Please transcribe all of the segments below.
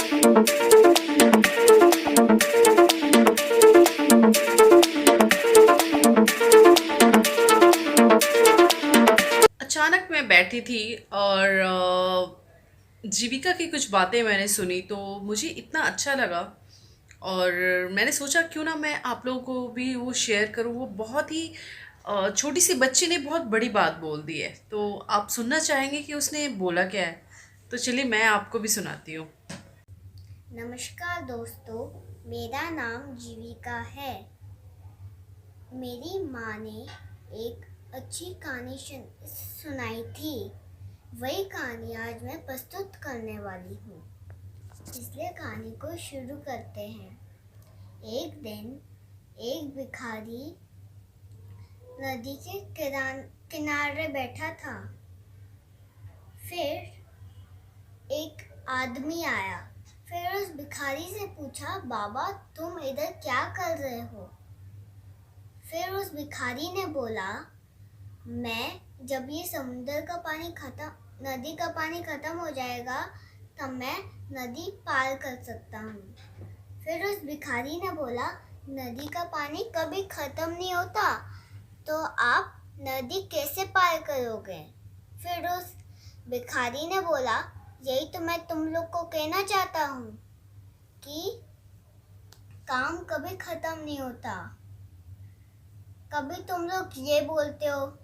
अचानक मैं बैठी थी और जीविका की कुछ बातें मैंने सुनी तो मुझे इतना अच्छा लगा। और मैंने सोचा क्यों ना मैं आप लोगों को भी वो शेयर करूं। वो बहुत ही छोटी सी बच्ची ने बहुत बड़ी बात बोल दी है, तो आप सुनना चाहेंगे कि उसने बोला क्या है। तो चलिए मैं आपको भी सुनाती हूँ। नमस्कार दोस्तों, मेरा नाम जीविका है। मेरी माँ ने एक अच्छी कहानी सुनाई थी। वही कहानी आज मैं प्रस्तुत करने वाली हूँ। इसलिए कहानी को शुरू करते हैं। एक दिन एक भिखारी नदी के किनारे बैठा था। फिर एक आदमी आया। फिर उस भिखारी से पूछा, बाबा तुम इधर क्या कर रहे हो? फिर उस भिखारी ने बोला, मैं जब ये समुद्र का पानी नदी का पानी खत्म हो जाएगा तब मैं नदी पार कर सकता हूँ। फिर उस भिखारी ने बोला, नदी का पानी कभी खत्म नहीं होता, तो आप नदी कैसे पार करोगे? फिर उस भिखारी ने बोला, यही तो मैं तुम लोग को कहना चाहता हूँ कि काम कभी खत्म नहीं होता। कभी तुम लोग ये बोलते हो,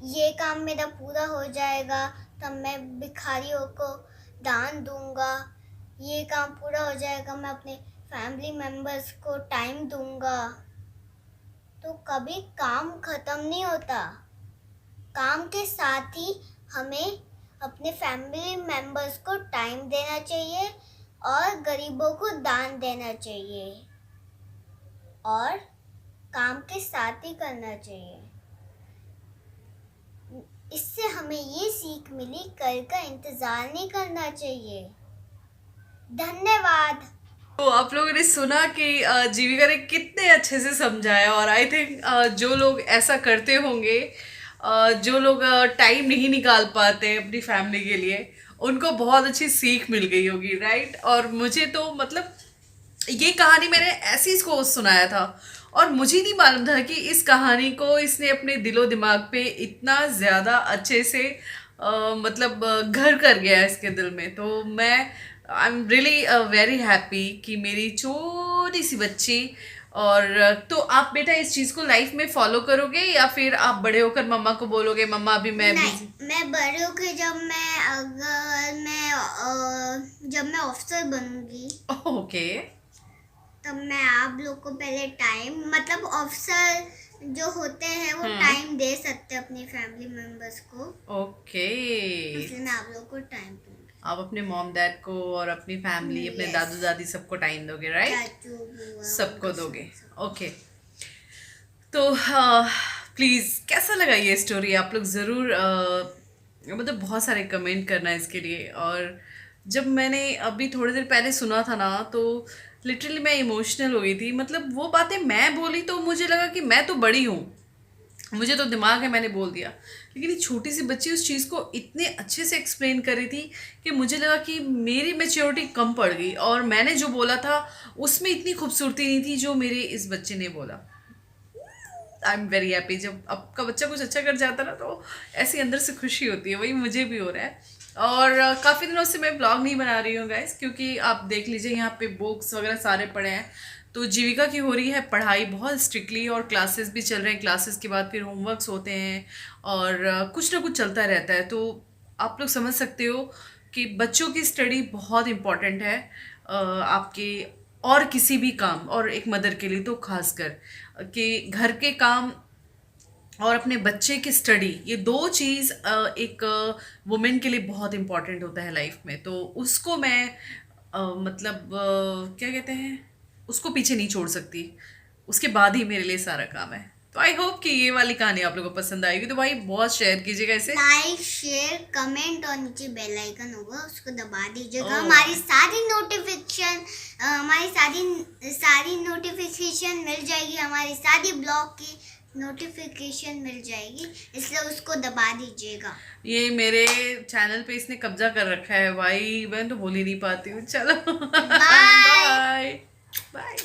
ये काम मेरा पूरा हो जाएगा तब मैं भिखारियों को दान दूंगा। ये काम पूरा हो जाएगा मैं अपने फैमिली मेंबर्स को टाइम दूंगा। तो कभी काम खत्म नहीं होता। काम के साथ ही हमें अपने फैमिली मेंबर्स को टाइम देना चाहिए और गरीबों को दान देना चाहिए और काम के साथ ही करना चाहिए। इससे हमें ये सीख मिली, कल का इंतजार नहीं करना चाहिए। धन्यवाद। तो आप लोगों ने सुना कि जीविका ने कितने अच्छे से समझाया। और आई थिंक जो लोग ऐसा करते होंगे, जो लोग टाइम नहीं निकाल पाते अपनी फैमिली के लिए, उनको बहुत अच्छी सीख मिल गई होगी, राइट। और मुझे तो मतलब ये कहानी मैंने ऐसे ही इसको सुनाया था और मुझे नहीं मालूम था कि इस कहानी को इसने अपने दिलो दिमाग पे इतना ज़्यादा अच्छे से मतलब घर कर गया है इसके दिल में। तो मैं I am really very happy कि मेरी छोटी सी बच्ची। और तो आप बेटा इस चीज़ को लाइफ में फॉलो करोगे या फिर आप बड़े होकर मम्मा को बोलोगे मम्मा अभी मैं नहीं, मैं बड़े होकर जब मैं ऑफिसर बनूंगी ओके। तब मैं आप लोग को पहले टाइम, मतलब ऑफिसर जो होते हैं वो टाइम दे सकते हैं अपनी फैमिली मेंबर्स को। ओके, इसलिए मैं आप लोग को टाइम दूंगी। आप अपने मॉम डैड को और अपनी फैमिली अपने दादू दादी सबको टाइम दोगे, राइट? चाचू बुआ सबको दोगे, ओके। तो प्लीज़ कैसा लगा ये स्टोरी? आप लोग ज़रूर मतलब बहुत सारे कमेंट करना इसके लिए। और जब मैंने अभी थोड़ी देर पहले सुना था ना, तो लिटरली मैं इमोशनल हो गई थी। मतलब वो बातें मैं बोली तो मुझे लगा कि मैं तो बड़ी हूँ, मुझे तो दिमाग है, मैंने बोल दिया। लेकिन ये छोटी सी बच्ची उस चीज़ को इतने अच्छे से एक्सप्लेन कर रही थी कि मुझे लगा कि मेरी मेच्योरिटी कम पड़ गई और मैंने जो बोला था उसमें इतनी खूबसूरती नहीं थी जो मेरे इस बच्चे ने बोला। I am very happy. जब आपका बच्चा कुछ अच्छा कर जाता है ना, तो ऐसी अंदर से खुशी होती है। वही मुझे भी हो रहा है। और काफ़ी दिनों से मैं ब्लॉग नहीं बना रही हूँ गाइस, क्योंकि आप देख लीजिए यहाँ पे बुक्स वगैरह सारे पड़े हैं। तो जीविका की हो रही है पढ़ाई बहुत स्ट्रिक्टली और क्लासेस भी चल रहे हैं। क्लासेस के बाद फिर होमवर्क्स होते हैं और कुछ ना कुछ चलता रहता है। तो आप लोग समझ सकते हो कि बच्चों की स्टडी बहुत इम्पॉर्टेंट है आपके और किसी भी काम, और एक मदर के लिए तो खासकर कि घर के काम और अपने बच्चे की स्टडी, ये दो चीज़ एक वुमेन के लिए बहुत इम्पॉर्टेंट होता है लाइफ में। तो उसको मैं मतलब क्या कहते हैं, उसको पीछे नहीं छोड़ सकती। उसके बाद ही मेरे लिए सारा काम है। तो आई होप कि ये वाली कहानी आप लोगों को पसंद आएगी। तो भाई बहुत शेयर कीजिएगा इसे, लाइक शेयर कमेंट और नीचे बेल आइकन होगा उसको दबा दीजिएगा। Oh. हमारी सारी नोटिफिकेशन मिल जाएगी हमारी सारी ब्लॉग की। नोटिफिकेशन मिल जाएगी, इसलिए उसको दबा दीजिएगा। ये मेरे चैनल पे इसने कब्जा कर रखा है भाई, मैं तो बोल ही नहीं पाती हूँ। चलो बाय। Bye bye.